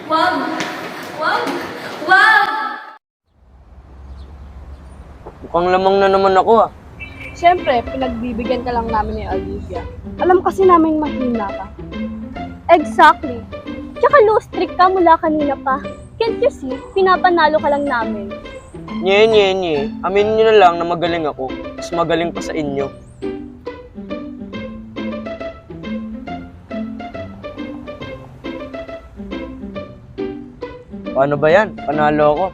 Wag! Wag! Wag! Mukhang lamang na naman ako ah. Siyempre, pinagbibigyan ka lang namin ni Olivia. Alam kasi namin mahina ka. Exactly. Tsaka low streak ka mula kanina pa. Can't you see? Pinapanalo ka lang namin. Nye. Aminin nyo na lang na magaling ako. Mas magaling pa sa inyo. Paano ba yan? Panalo ako.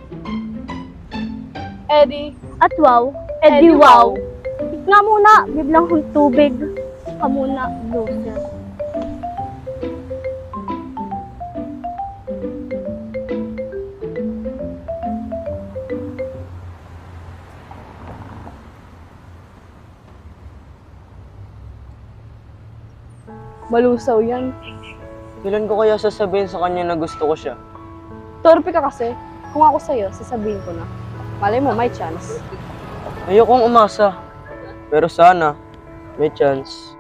Eddie, At wow, Eddie, wow. Nga muna, biblang kong tubig. Ka muna, loser. Malusaw yan. Kailan ko kaya sasabihin sa kanya na gusto ko siya? Torpe ka kasi. Kung ako sa'yo, sasabihin ko na. Malay mo, may chance. Ayokong umasa. Pero sana, may chance.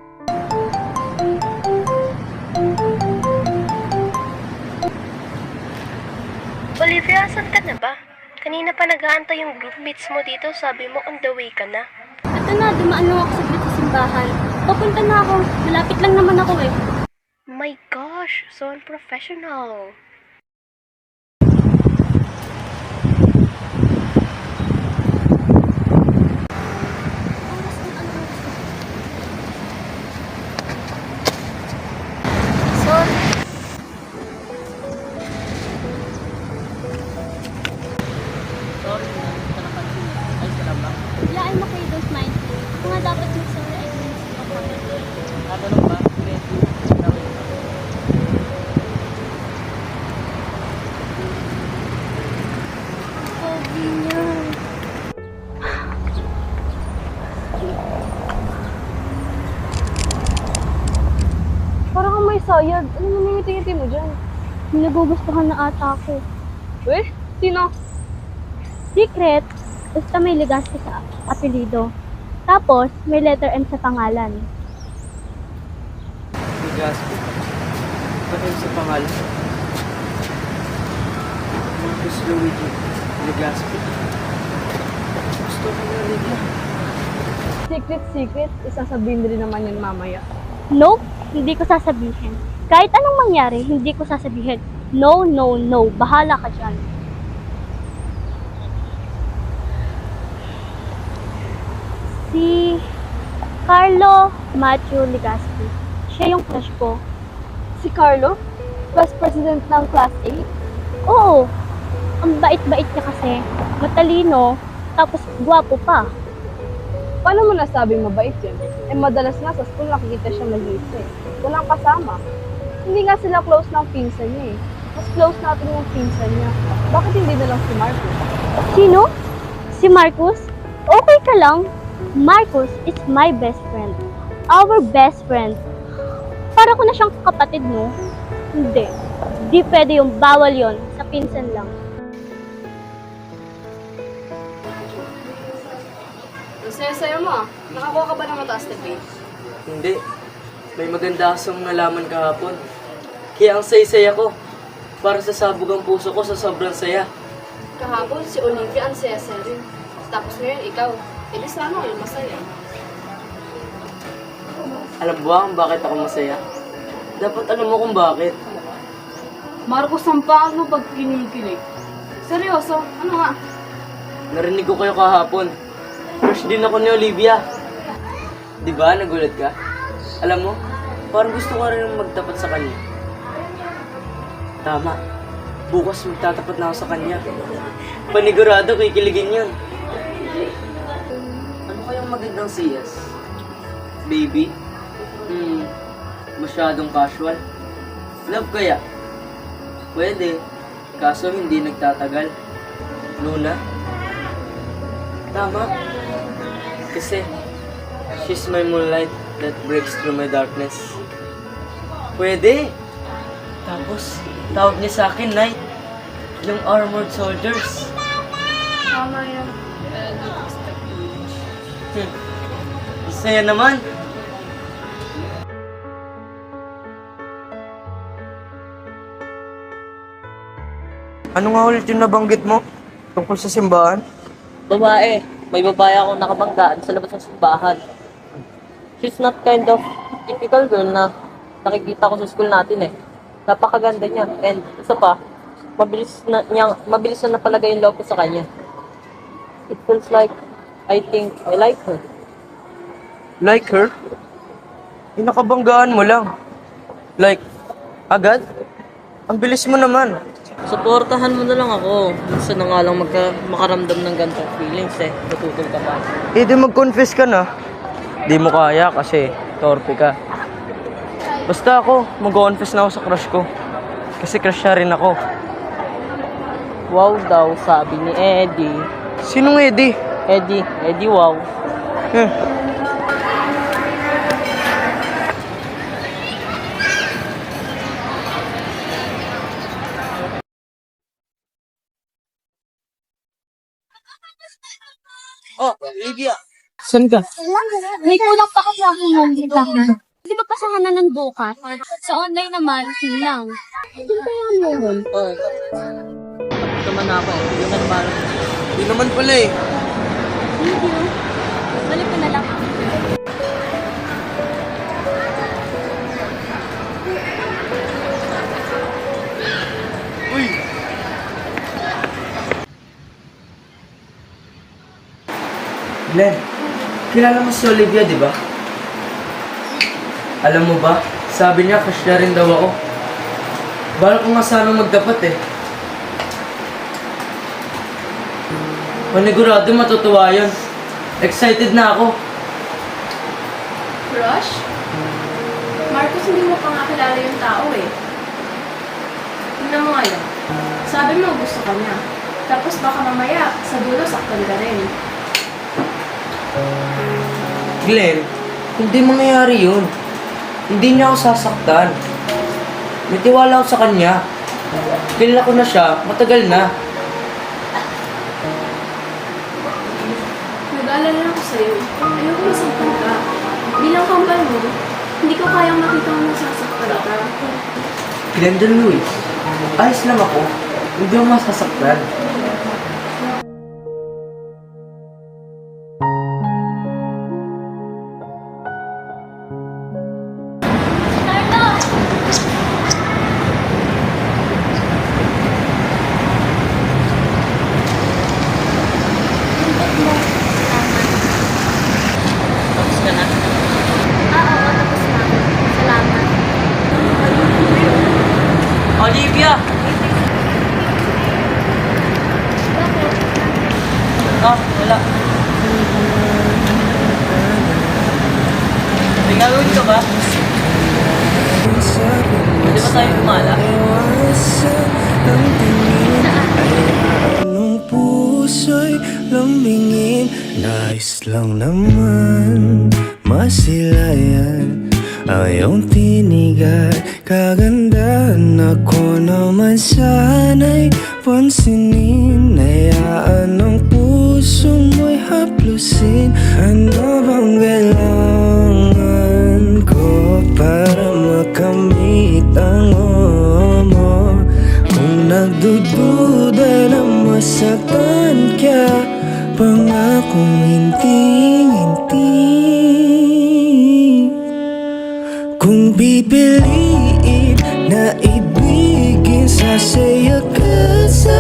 Olivia, asan ka na ba? Kanina pa nag-aantay yung groupmates mo dito. Sabi mo, on the way ka na. Ito na, dumaan lang ako saglit sa simbahan. Papunta na ako. Malapit lang naman ako eh. My gosh, so unprofessional. Ilaan mo kayo, don't mind. Kung nga dapat yung sorry, I didn't see ako. Tatanong ba? Pogi niya. Parang kang may sayad. Ano namimiti-ngiti mo dyan? May nagugustuhan na ata ako. Eh, sino? Secret, basta may Legaspi sa apelido. Tapos, may letter M sa pangalan. Legaspi. Bakit sa pangalan? Marcus Luigi Legaspi. Gusto ko na Lydia. Secret, isasabihin rin naman yun mamaya. Nope, hindi ko sasabihin. Kahit anong mangyari, hindi ko sasabihin. No. Bahala ka dyan. Si Carlo Matthew Legaspi. Siya yung crush ko. Si Carlo? Vice President ng Class A? Oo, ang bait-bait niya kasi. Matalino, tapos gwapo pa. Paano mo nasabing mabait yun? Eh madalas nga sa school nakikita siya mag-isa eh. Walang kasama. Hindi nga sila close ng pinsan niya eh. Mas close natin yung pinsan niya. Bakit hindi na lang si Marcos? Sino? Si Marcus? Okay ka lang. Marcus is my best friend. Our best friend. Para ko na siyang kapatid mo. Hindi. Di pwede yung bawal yon sa pinsan lang. Ang saya-saya mo ah. Nakakuha ka ba ng mataas na grade? Hindi. May maganda akong nalaman kahapon. Kaya ang saya-saya ko. Para sasabog ang puso ko sa sobrang saya. Kahapon si Olivia ang saya-saya rin. Tapos ngayon ikaw. E di sana kayo masaya. Alam mo ba kung bakit ako masaya? Dapat alam mo kung bakit. Marcos, sampaan mo pag kinikilig. Seryoso? Ano nga? Narinig ko kayo kahapon. Crush din ako ni Olivia. Di ba? Nagulat ka? Alam mo, parang gusto ko rin magtapat sa kanya. Tama. Bukas magtatapat na ako sa kanya. Panigurado, kikiligin yun. Ano kayang magandang siyas? Baby? Masyadong casual. Love kaya? Pwede. Kaso hindi nagtatagal. Luna? Tama. Kasi, she's my moonlight that breaks through my darkness. Pwede. Tapos, tawag niya sa akin, Knight. Yung armored soldiers. Tama yan. Saya naman. Ano nga ulit yung nabanggit mo? Tungkol sa simbahan? Babae. May babae akong nakabanggaan sa labas ng simbahan. She's not kind of typical girl na nakikita ko sa school natin eh. Napakaganda niya. And isa pa, mabilis na napalagay yung loob ko sa kanya. It feels like I think I like her. Like her? Inakabanggaan mo lang. Like, agad? Ang bilis mo naman. Suportahan mo na lang ako. Minsan na nga lang makaramdam ng ganitong feelings eh. Natutol ka pa. Eh, di mag-confess ka na. Di mo kaya kasi torpe ka. Basta ako, mag-confess na ako sa crush ko. Kasi crush niya rin ako. Wow daw, sabi ni Eddie. Sinong Eddie? Eddie wow. Eh, Oh, Lydia. saan ka? May kulang pa kasi ako ng exam. Di ba pasahan na ng bukas? Sa online naman, lang. Hindi kaya meron. Oh. Tapos naman ako eh. Hindi naman parang Di naman pala eh. Thank you. Balik ko na lang. Uy! Glenn, kilala mo si Olivia, di ba? Alam mo ba, sabi niya crush na rin daw ako. Bala ko nga sana magdapat eh. Panigurado matutuwa yun. Excited na ako. Crush? Marcos, hindi mo pa nga kilala yung tao eh. Tingnan mo ngayon. Sabi mo gusto ka niya. Tapos baka mamaya, sa dulo saktan ka rin. Glenn, hindi mangyayari yun. Hindi niya ako sasaktan. May tiwala ako sa kanya. Kilala ko na siya, matagal na. Nag-aalala ako sa'yo. Ayoko masaktan ka. Bilang kambal mo, hindi ko kayang makita mo nasasaktan ka. Glenda Luis, ayos lang ako. Hindi ako masasaktan. tapos ka na. Oo, tapos na. Salamat. Olivia! Ah, wala. May gagawin ka ba? Di ba tayo kumala? Anong puso'y lambingin, nais lang naman masilayan ang iyong tinig at kagandahan. Ako naman sana'y pansinin, hayaan ang puso mo'y haplusin. Ano bang kailangan ko para makamit ang mo? Kung nagdududa na masaktan ka, pangakong hindi. Kung pipiliin na ibigin, sasaya ka sa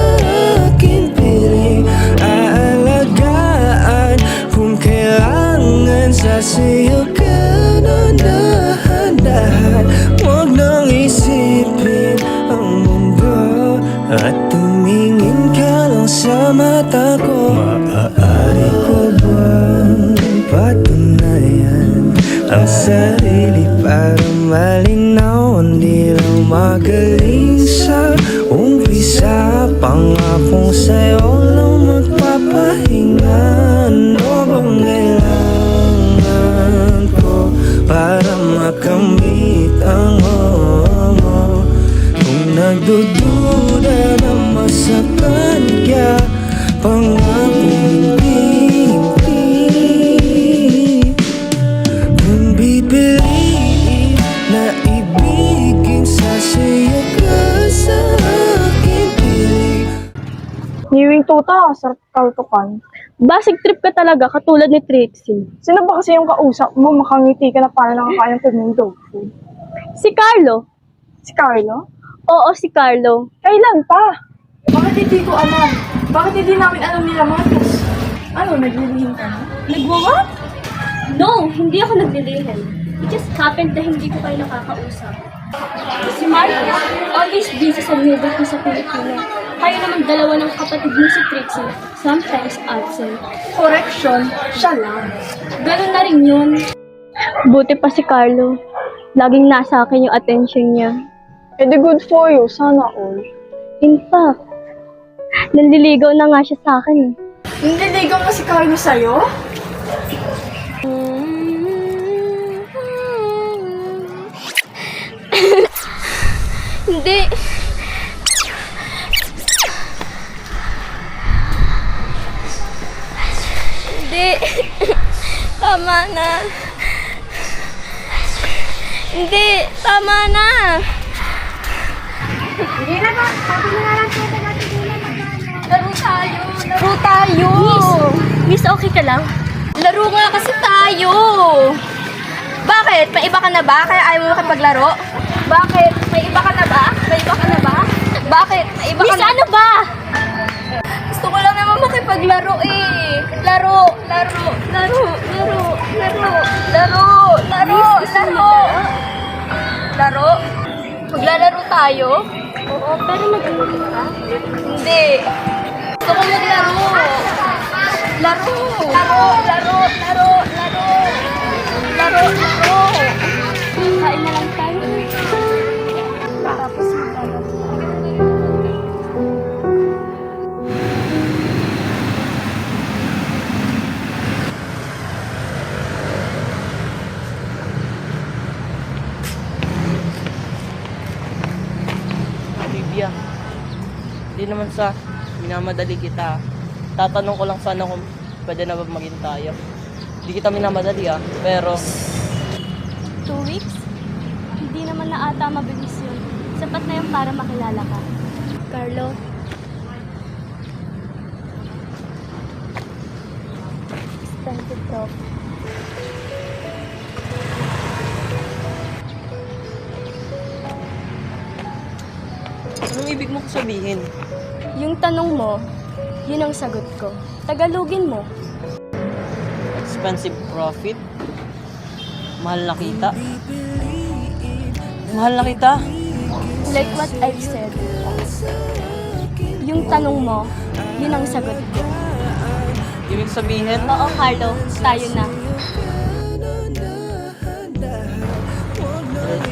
aking piling. Aalagaan kung kailangan, sasayo ka na dahan-dahan. Huwag nang isipin ang mundo at tumingin ka lang sa mata ko. Maaari ko bang patunayan ang sarili para malinaw? Hindi lang magaling sa umpisa, pangakong sa'yo lang magpapahinga. Ano bang kailangan ko para makamit ang mo? Kung nagdududa na masaktan ka, pangakong hindi. Kung pipiliin na ibigin, sasaya ka sa aking piling. tuta, sarap kaltukan. Basic trip ka talaga, katulad ni Trixie. Sino ba kasi yung kausap mo? Makangiti ka na para nakakain ng pagming dog food. Si Carlo. Si Carlo? Oo, si Carlo. Kailan pa? Bakit hindi ko alam? Bakit hindi namin alam nila Marcos? Ano, naglilihim ka na? Nagwa-what? No, hindi ako naglilihim. It just happened na hindi ko kayo nakakausap. Si Marcos, always busy sa neighbor ko sa Pilipinas. Kayo naman dalawa ng kapatid mo si Trixie, sometimes absent. Correction, siya lang. Ganun na rin yun. Buti pa si Carlo. Laging nasa akin yung attention niya. Eh di good for you, sana all. In fact, nanliligaw na nga siya sa akin eh. Nililigaw na si Carlo sa'yo? Hindi. Hindi. Tama na. Hindi. Tama na. Hindi na ba? Sabi na lang siya na Laro tayo. Laro tayo. Miss, okay ka lang? Laro nga kasi tayo. Bakit? May iba ka na ba? Kaya ayaw mo makipaglaro? Bakit? May iba ka na ba? May iba ka na ba? Bakit? May iba ka Miss, na ano ba? Gusto ko lang naman makipaglaro eh. Laro, laro, laro, laro, laro, laro, laro, laro. Laro? Maglalaro tayo? Oo, pero nag-iwan ka? Hindi. Gusto ko maglaro. Laro. Laro, laro, laro, laro. Laro, laro. Kain na lang tayo. Tapos maglalaro. Olivia, hindi naman sa minamadali kita. Tatanong ko lang sana kung pwede na ba maging tayo. Hindi kita minamadali pero 2 weeks? Hindi naman na ata mabilis yun. Sapat na yun para makilala ka. Carlo? It's time to talk. anong ibig mo sabihin? Yung tanong mo, yun ang sagot ko. Tagalogin mo. Expensive profit? Mahal na kita? Mahal na kita? Like what I've said. Yung tanong mo, yun ang sagot ko. Ibig sabihin, Oo, Carlo, tayo na.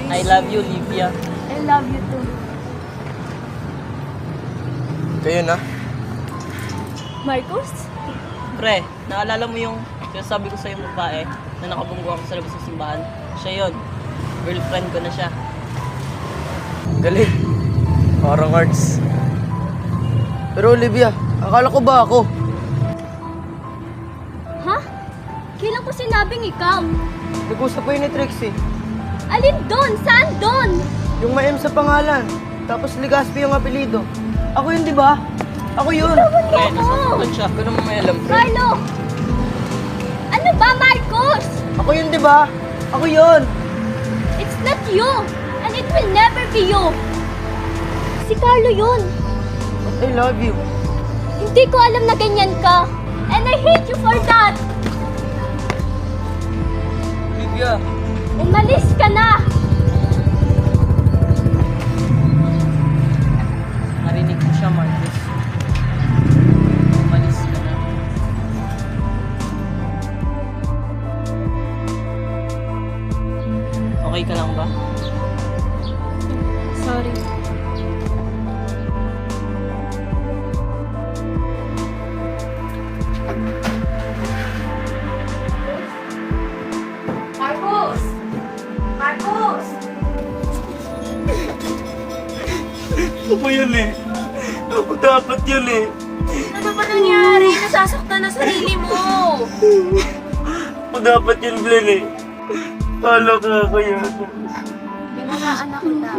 I love you, Olivia. I love you too. Kayo na? Marcos? Pre, naalala mo yung sinasabi ko sa'yo babae na nakabunggo ako sa labas ng simbahan? Siya yun. Girlfriend ko na siya. Galing. Parang arts. Pero Olivia, akala ko ba ako? Ha? Kailan ko sinabing ikaw? Nag-usap ko yun ni Trixie. Alin doon? Saan doon? Yung ma-M sa pangalan. Tapos Legaspi yung apelido. Ako yun, di ba? Ako yun. Pre, nasasaktan siya. Huwag ka naman may alam, pre. Carlo! Ano ba, Marcos? Ako yun, di ba? Ako yun. It's not you! And it will never be you! Si Carlo yun! But I love you. Hindi ko alam na ganyan ka! And I hate you for that! Olivia. Umalis ka na! Narinig ko siya, Marcos. Umalis ka na. Okay ka lang ba? Sorry. Marcos! Marcos! Ako yun eh. Ako dapat yun eh. Ano ba nangyari? Nasasaktan na sarili mo! Ako dapat yun, Glenn eh. Kala ko ako yun. Binangaan na kita.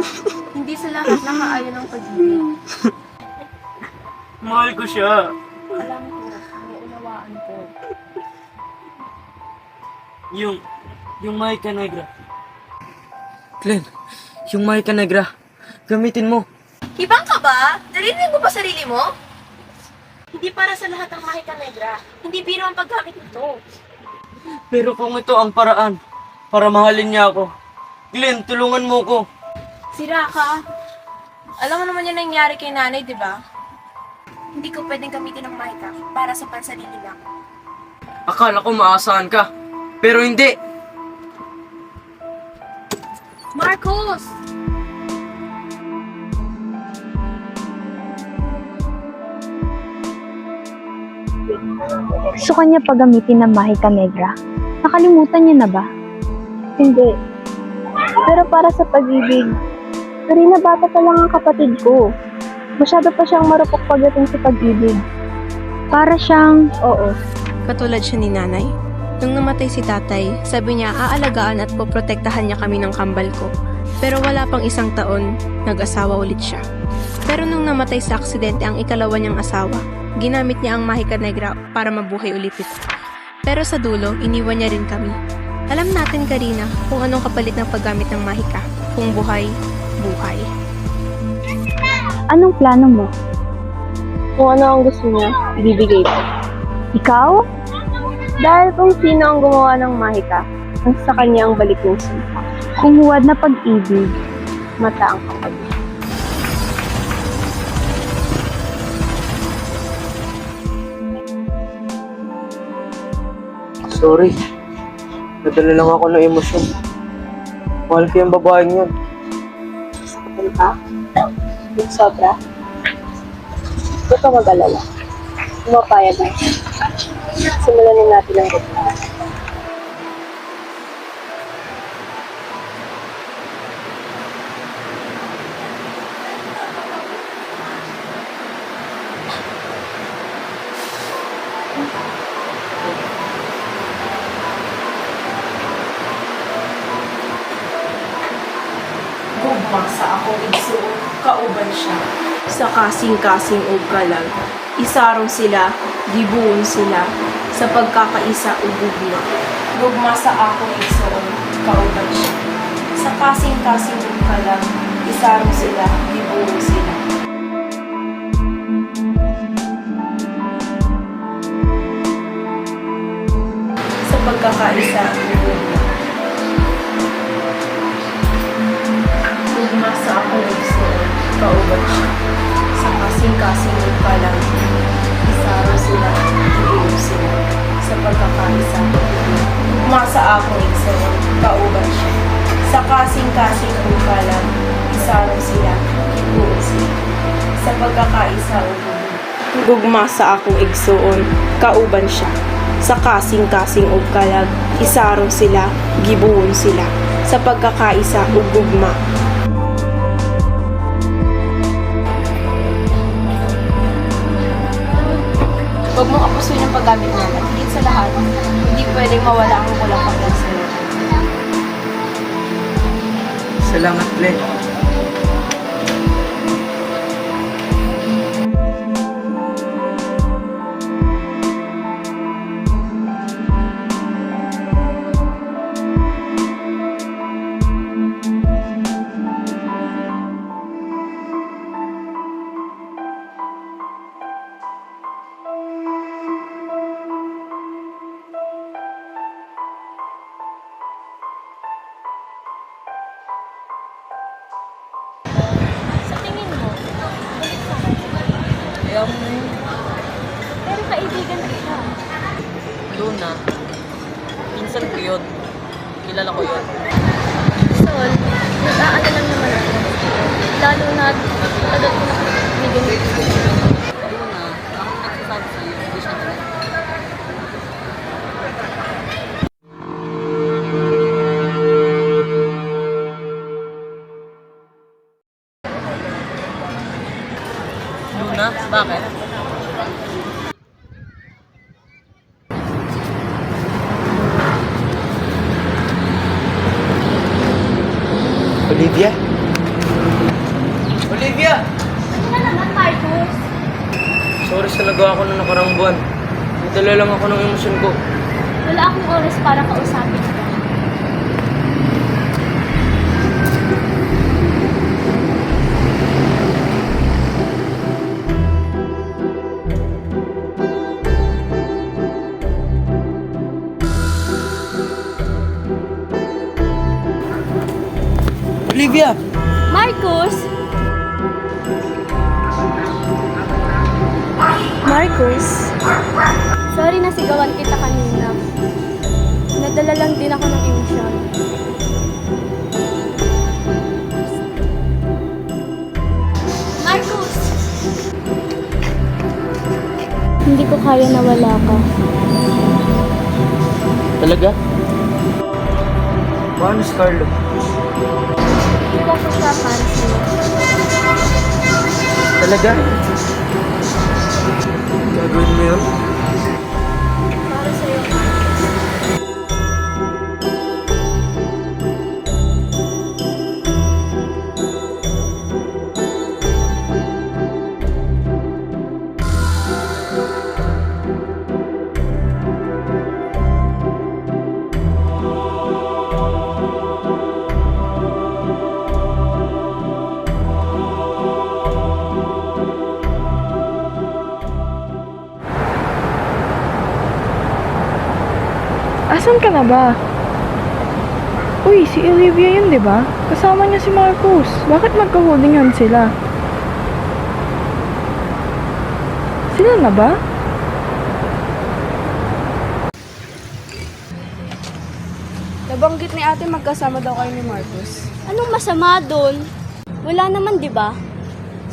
Hindi sa lahat nakaayon ng pag-ibig. Mahal ko siya. Alam ko, nauunawaan ko. Yung Mahika Negra. Glenn, yung Mahika Negra. Gamitin mo. Ibang ka ba? Narinig mo ba sarili mo? Hindi para sa lahat ng Mahika Negra. Hindi biro ang paggamit nito. Pero kung ito ang paraan para mahalin niya ako, Glenn, tulungan mo ko. Sira ka. Alam mo naman yung nangyari kay nanay, di ba? Hindi ko pwedeng gamitin ng Mahika para sa pansarili lang. Akala ko maasahan ka, pero hindi. Marcos! Gusto kanya pagamitin ng Mahika Negra. Nakalimutan niya na ba? Hindi. Pero para sa pag-ibig, Karina, bata pa lang ang kapatid ko. Masyado pa siyang marupok pagdating sa pag-ibig. Para siyang, oo. Katulad siya ni nanay. Nung namatay si tatay, sabi niya aalagaan at poprotektahan niya kami ng kambal ko. Pero wala pang 1 taon, nag-asawa ulit siya. Pero nung namatay sa aksidente ang ikalawa niyang asawa, ginamit niya ang Mahika Negra para mabuhay ulit ito. Pero sa dulo, iniwan niya rin kami. Alam natin, Karina, kung anong kapalit ng paggamit ng Mahika. Kung buhay, buhay. Anong plano mo? Kung ano ang gusto niya, ibibigay ko. Ikaw? Dahil kung sino ang gumawa ng Mahika, ang sa kanya ang balik ng sumpa. Kung huwad na pag-ibig, mata ang kapag. Sorry. Nadala lang ako ng emosyon. Mahal ko yung babaeng yun. Saktan ka? Yung sobra? Huwag ka mag-alala. Umapayag na. Simulan na natin ang ganda. Gugmasa akong igsuon, kauban siya. Sa kasing-kasing ug kalag, isarong sila, gibuon sila, sa pagkakaisa ug gugma. Gugmasa akong igsuon, kauban siya. Sa kasing-kasing ug kalag, isarong sila, gibuon sila. Sa pagkakaisa ug gugma. Gugmasa akong igsuon, kauban siya. Sa kasing-kasing ug kalag, isarong sila, gibuon sila. Sa pagkakaisa ug gugma. Gugmasa akong igsuon, kauban siya. Sa kasing-kasing ug kalag, isarong sila, gibuon sila. Sa pagkakaisa ug gugma. Gugmasa akong igsuon, kauban siya. Sa kasing-kasing ug kalag, isarong sila, gibuon sila. Sa pagkakaisa ug gugma. Huwag mong apusin yung paggamit natin. Higit sa lahat, hindi pwedeng mawala ang kulang pag-exert. Salamat, Glenn. Sa tingin mo, balik sa akin. Kaya Pero kaibigan ko siya. Luna, pinsan ko yun. Kilala ko yun. Sol, nag-aala lang naman ako. Lalo na tagal ko na kaibigan ko. Luna, ako nagsasabi sa'yo, hindi siya talaga. Luna, bakit? Olivia! Olivia! Ano na naman, Marcos? Sorry sa nagawa ko noong nakarang buwan. Nagdala lang ako ng emosyon ko. Wala akong oras para kausapin ka. Olivia! Marcus! Marcus? Sorry na sigawan kita kanina. Nadala lang din ako ng emosyon. Marcus! Hindi ko kaya na wala ka. Talaga? Paano si Carlo? Iwan ko siya para sa'yo. Talaga? Gagawin mo yun? Para sa'yo. Asan ka na ba? Uy, si Olivia yun, di ba? Kasama niya si Marcus. Bakit magka-holding hand sila? Sila na ba? Nabanggit ni ate magkasama daw kayo ni Marcus. Anong masama doon? Wala naman, di ba?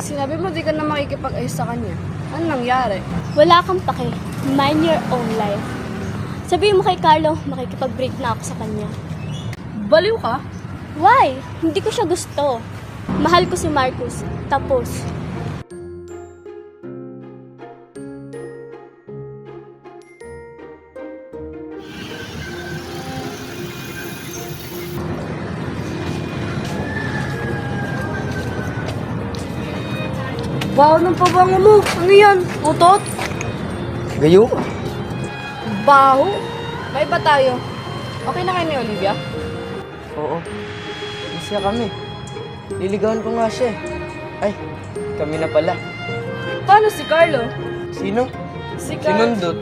Sinabi mo di ka na makikipag-ayos sa kanya. Ano nangyari? Wala kang pake. Mind your own life. Sabihin mo kay Carlo, makikipag-break na ako sa kanya. Baliw ka? Why? Hindi ko siya gusto. Mahal ko si Marcus. Tapos. Wow, nang pabango mo. Ano yan? Utot? Gayo? Baho? May iba tayo. Okay na kayo ni Olivia? Oo. Masaya kami. Liligawan ko nga siya eh. Ay, kami na pala. Paano si Carlo? Sino? Si Carlo. Sinundot.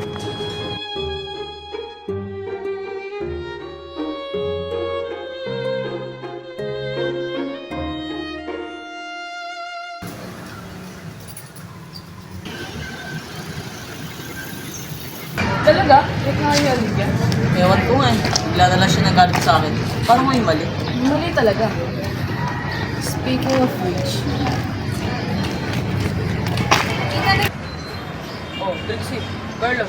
Talaga? Check nga ni Olivia. Ewan ko nga eh. Bigla na lang siya nagalit sa akin. Parang may mali. Mali talaga. Speaking of which, Oh, Trixie. Carlo.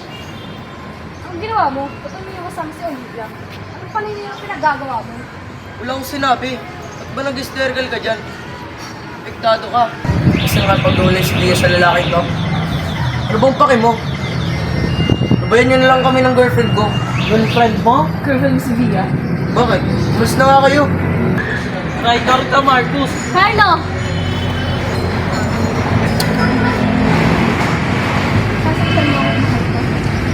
ang ginawa mo? Ba't mo yung kasama si Olivia? Ano pala yung pinagagawa mo? Wala akong sinabi. Ba't ba nag-hysterical ka dyan? Pektado ka. Kasi nakapag-ulay si Dia sa lalaki ko. Ano bang pake mo? Nabayan niyo na lang kami ng girlfriend ko. Girlfriend mo? Girlfriend si Via. Bakit? Mas na nga kayo. Traitor ka, Marcus! Carlo! Sasaktan mo ako.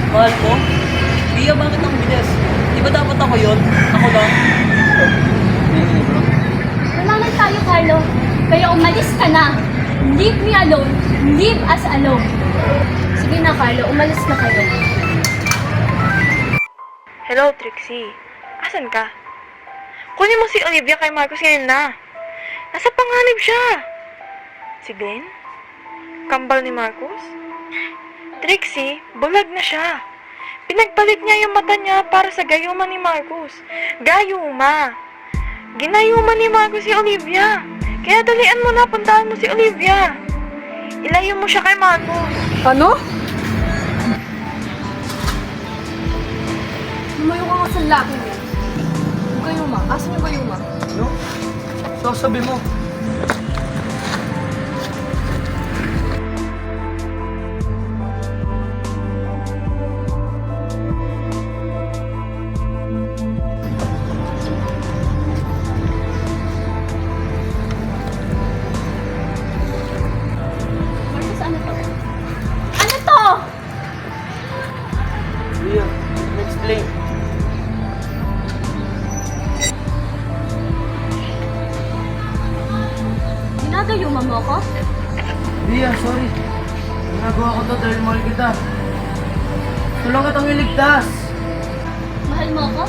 Mahal mo? Bia, bakit ang bilis? Di ba dapat ako yun? Ako lang? Wala lang tayo, Carlo. Kaya umalis ka na. Leave me alone. Leave us alone. Sige na, Carlo. Umalis na kayo. Hello, Trixie. Asan ka? Kunin mo si Olivia kay Marcus ngayon na. Nasa panganib siya. Si Glenn? Kambal ni Marcus? Trixie, bulag na siya. Pinagpalit niya yung mata niya para sa gayuma ni Marcus. Gayuma! Ginayuma ni Marcus si Olivia. Kaya dalian mo na, puntahan mo si Olivia. Ilayo mo siya kay Marcus. Ano? Lumayo ka nga sa laki niya. Yung Gayuma. Asan yung Gayuma? Ano? Sasabi mo. Marcus, ano to? Ano Inayuma mo ako? Bia, sorry. Ginagawa ko to dahil mahal kita. Tulungan kitang iligtas. Mahal mo ako?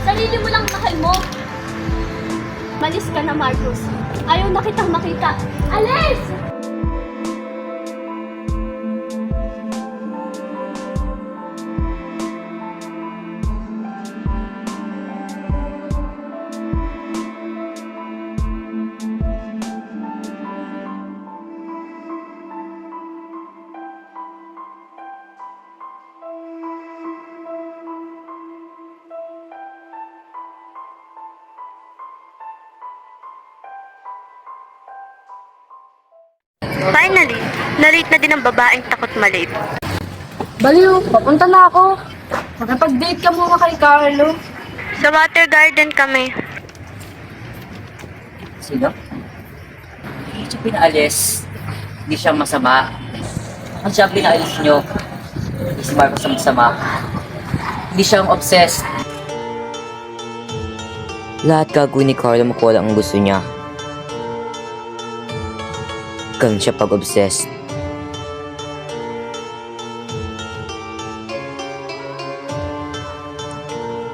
Sarili mo lang mahal mo. Malis ka na, Marcos. Ayaw na kitang makita. Alis! Finally, na-late na din ang babaeng takot malate. Baliw, papunta na ako. Makipag-date ka muna kay Carlo. Sa water garden kami. Sino? Hindi siya pinaalis. Hindi siya masama. Ang siya pinaalis nyo, hindi si Marcos ang masama. Hindi siya ang obsessed. Lahat gagawin ni Carlo makuha lang ang gusto niya. Ganun siya pag-obsessed.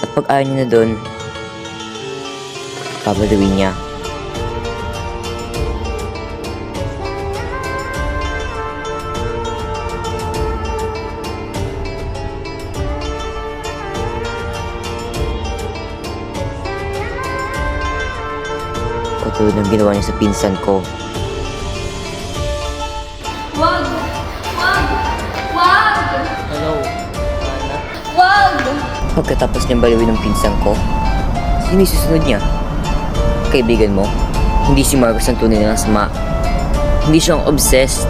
At pag ayaw niya na doon, babalawin niya. Katulad ng ginawa niya sa pinsan ko. Wag! Wag! Wag! Hello, Ana. Wag! Pagkatapos niyang balawin ng pinsan ko, sino yung susunod niya? Kaibigan mo? Hindi si Marcos ang tunay na masama. Hindi siya ang obsessed.